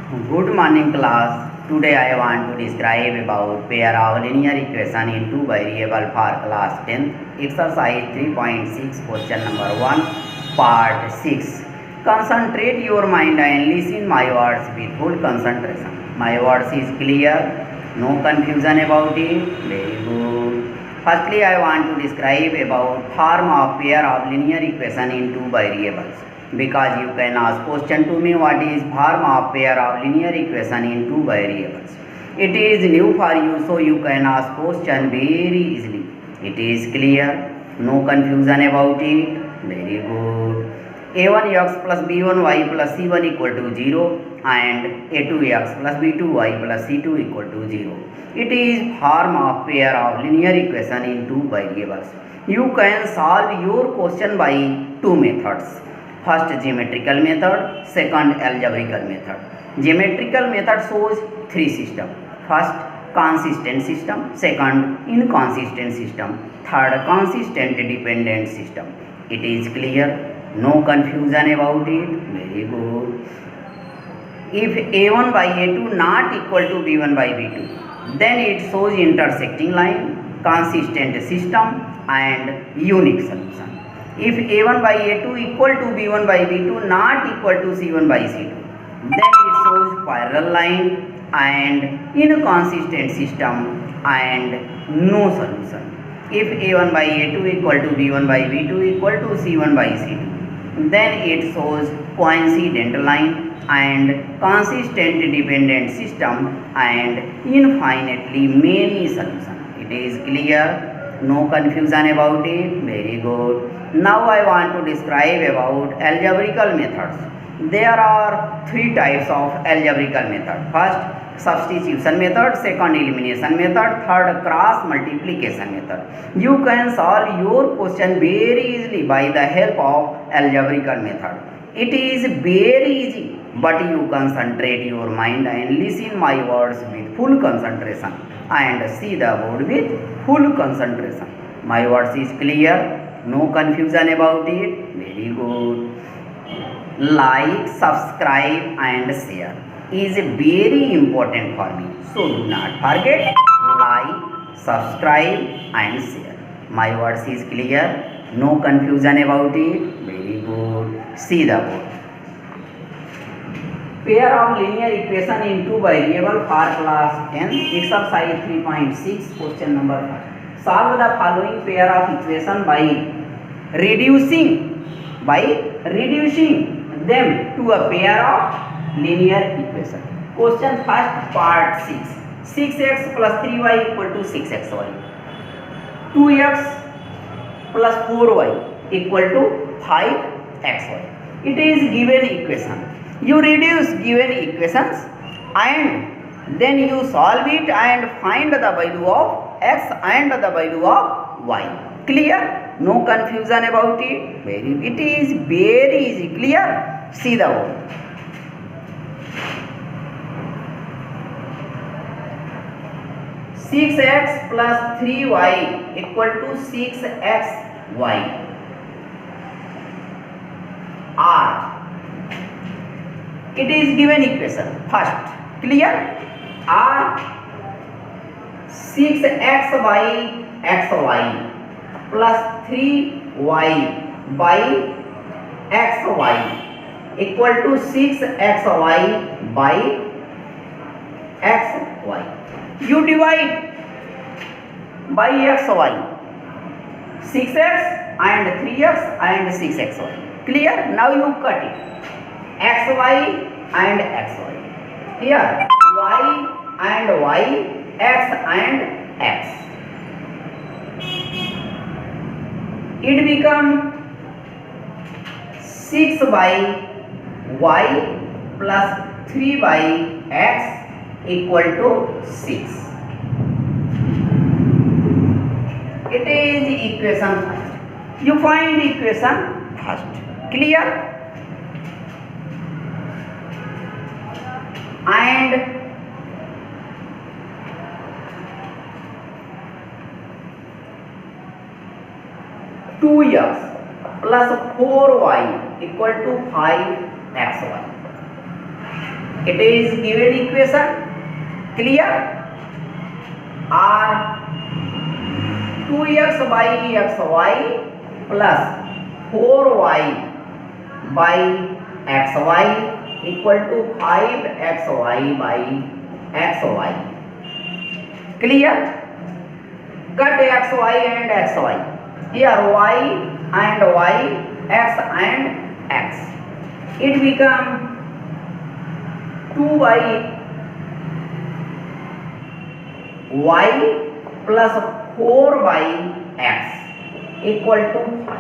Good morning class. Today I want to describe about pair of linear equation in two variable for class 10th. Exercise 3.6 question number 1 part 6. Concentrate your mind and listen my words with full concentration. My words is clear. No confusion about it. Very good. Firstly I want to describe about form of pair of linear equation in two variables. Because you can ask question to me what is form of pair of linear equation in two variables. It is new for you, so you can ask question very easily. It is clear, no confusion about it. Very good. a1x plus b1y plus c1 equal to 0 and a2x plus b2y plus c2 equal to 0. It is form of pair of linear equation in two variables. You can solve your question by two methods. First geometrical method, second algebraical method. Geometrical method shows three systems. First consistent system, second inconsistent system, third consistent dependent system. It is clear, no confusion about it. Very good. If a1 by a2 not equal to b1 by b2, then it shows intersecting line, consistent system and unique solution. If a1 by a2 equal to b1 by b2 not equal to c1 by c2, then it shows parallel line and inconsistent system and no solution. If a1 by a2 equal to b1 by b2 equal to c1 by c2, then it shows coincident line and consistent dependent system and infinitely many solutions. It is clear, no confusion about it. Very good. Now I want to describe about algebraical methods. There are three types of algebraical method. First substitution method, second elimination method, third cross multiplication method. You can solve your question very easily by the help of algebraical method. It is very easy, but you concentrate your mind and listen my words with full concentration and see the board with full concentration. My words is clear, no confusion about it. Very good. Like, subscribe and share is very important for me, so do not forget like, subscribe and share. My words is clear, no confusion about it. Very good. See the board. Pair of linear equation in two variable for class 10, exercise 3.6, question number 1. Solve the following pair of equation by reducing them to a pair of linear equation. Question first part 6. 6x plus 3y equal to 6xy. 2x plus 4y equal to 5xy. It is given equation. You reduce given equations and then you solve it and find the value of x and the value of y. Clear? No confusion about it. It is very easy. Clear? See the word. Six x plus 3y equal to 6xy. R. It is given equation. First, clear? R 6x by xy plus 3y by xy equal to 6xy by xy. You divide by xy. 6x and 3x and 6xy. Clear? Now you cut it. xy and xy. Here y and y, x and x. It becomes 6 by y plus 3 by x equal to 6. It is equation first. You find equation first. Clear? And 2x plus 4y equal to 5xy. It is given equation. Clear? Or 2x by xy plus 4y by xy equal to 5xy by xy. Clear? Cut xy and xy. Here y and y, x and x. It become 2 by y plus 4 by x equal to 5.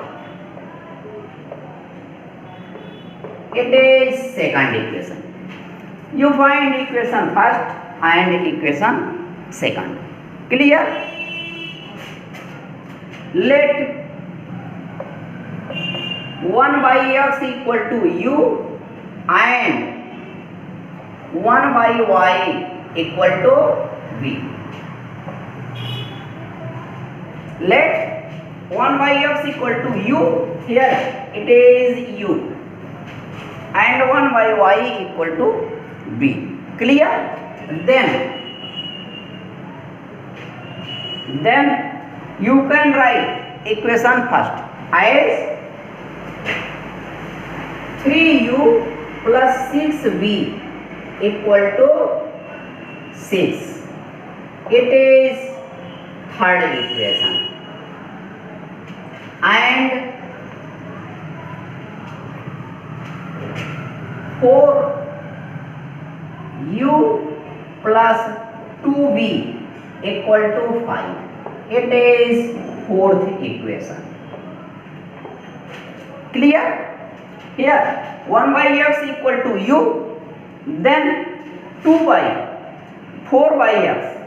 It is second equation. You find equation first and equation second. Clear? Let 1 by x equal to u and 1 by y equal to v. Let 1 by x equal to u, here it is u, and 1 by y equal to v. Clear? Then you can write equation first as 3u plus 6v equal to 6. It is third equation. And 4u plus 2v equal to 5. It is fourth equation. Clear? Here 1 by x equal to u, then 2 by 4 by x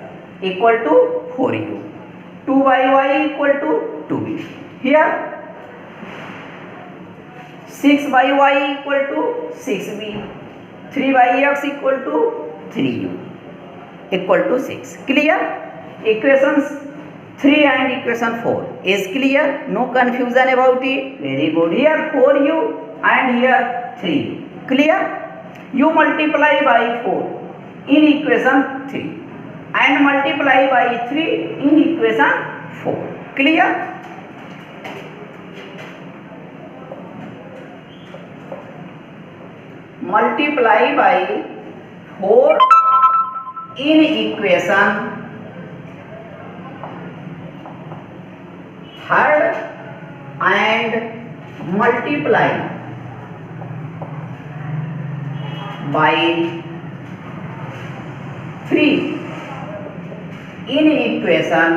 equal to 4u, 2 by y equal to 2v. Here 6 by y equal to 6v, 3 by x equal to 3u equal to 6. Clear? Equations 3 and equation 4 is clear. No confusion about it. Very good. Here 4u and here 3u. Clear? You multiply by 4 in equation 3 and multiply by 3 in equation 4. Clear? Multiply by 4 in equation third and multiply by 3 in equation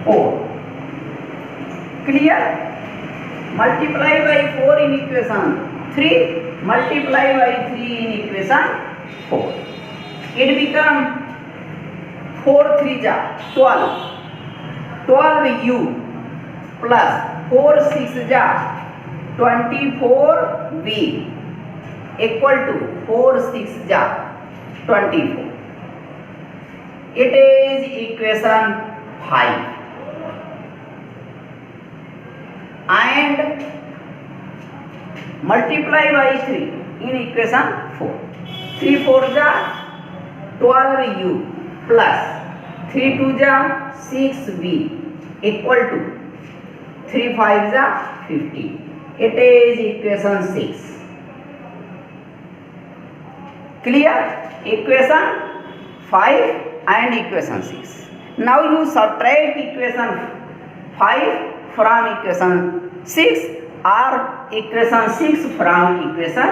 4. Clear? Multiply by 4 in equation 3, multiply by 3 in equation 4. It become 4 3 ja 12, 12u plus 4 6 ja 24v equal to 4 6 ja 24. It is equation 5. And multiply by 3 in equation 4. 3 4 ja 12u plus 3 2 ja 6v equal to 3 5 ja 50. It is equation 6. Clear? Equation 5 and equation 6. Now you subtract equation 5 from equation 6 or equation 6 from equation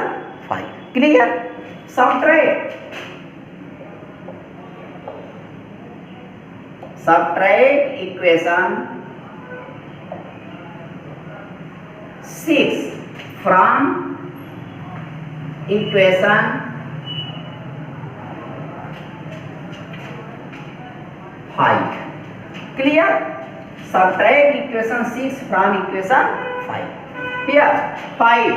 5. Clear? Subtract equation 6 from equation 5. Clear? Subtract equation 6 from equation 5. Here 5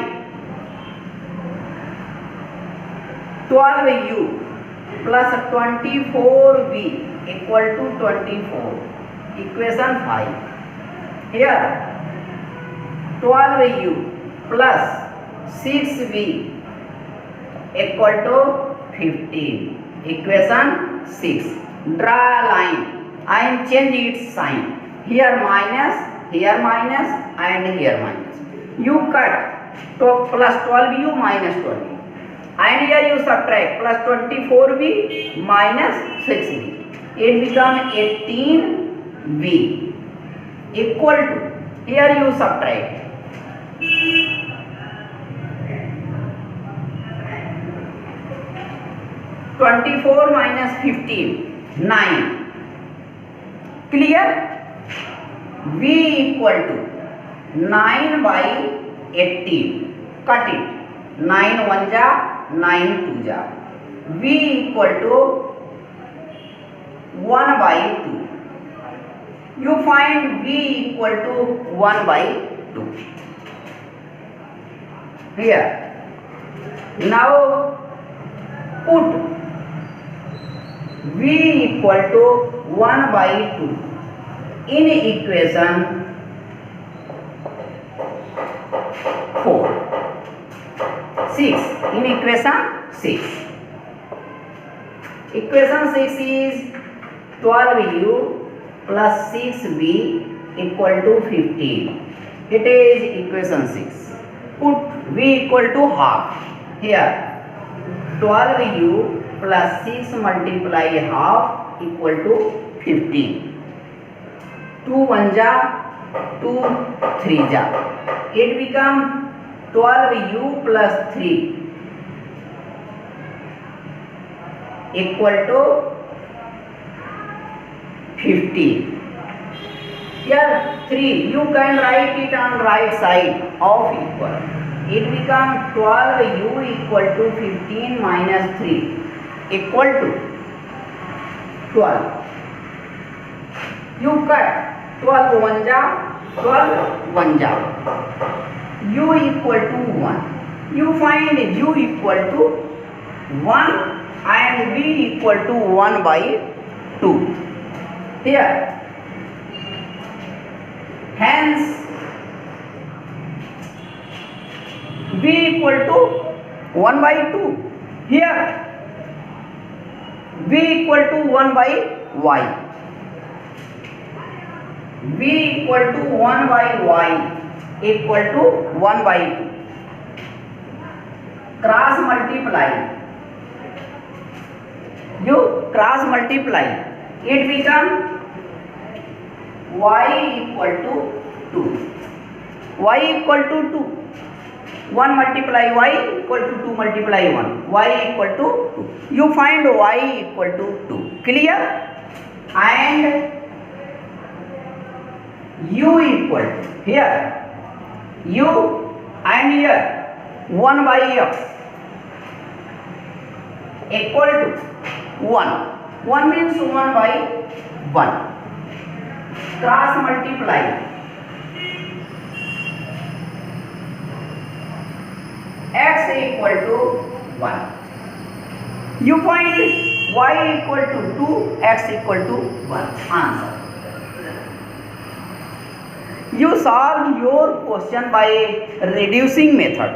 12u plus 24v equal to 24. Equation 5. Here 12u plus 6b equal to 15. Equation 6. Draw a line and change its sign. Here minus and here minus. You cut to plus 12u minus 12u. And here you subtract plus 24b minus 6b. It becomes 18b equal to, here you subtract 24 minus 15, 9. Clear? V equal to 9 by 18. Cut it. 9 1 ja, 9 2 ja. V equal to 1 by 2. You find V equal to 1 by 2. Here. Now put V equal to 1 by 2 in equation 4. 6 in equation 6. Equation 6 is 12u plus 6b equal to 15. It is equation 6. Put v equal to half. Here 12u plus 6 multiply half equal to 15. 2 1 ja, 2 3 ja. It become 12u plus 3 equal to 15. Here 3 you can write it on right side of equal. It becomes 12u equal to 15 minus 3 equal to 12. You cut 12 1 ja, 12 1 ja. U equal to 1. You find u equal to 1 and v equal to 1 by 2. Here. Hence v equal to 1 by 2. Here v equal to 1 by y. V equal to 1 by y equal to 1 by 2. Cross multiply. You cross multiply. It becomes y equal to 2. Y equal to 2. 1 multiply y equal to 2 multiply 1. Y equal to 2. You find y equal to 2. Clear? And u equal to, here u and here 1 by x equal to 1. 1 means 1 by 1. Cross multiply. X equal to 1. You find y equal to 2, x equal to 1. Answer. You solve your question by reducing method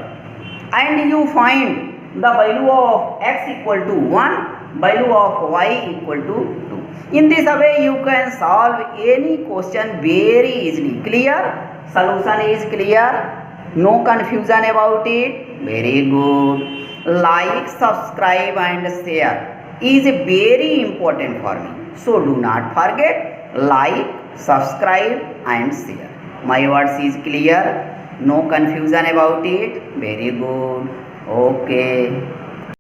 and you find the value of x equal to 1, value of y equal to 2. In this way you can solve any question very easily. Clear? Solution is clear? No confusion about it? Very good. Like, subscribe and share is very important for me. So do not forget, like, subscribe and share. My words is clear? No confusion about it? Very good. Okay.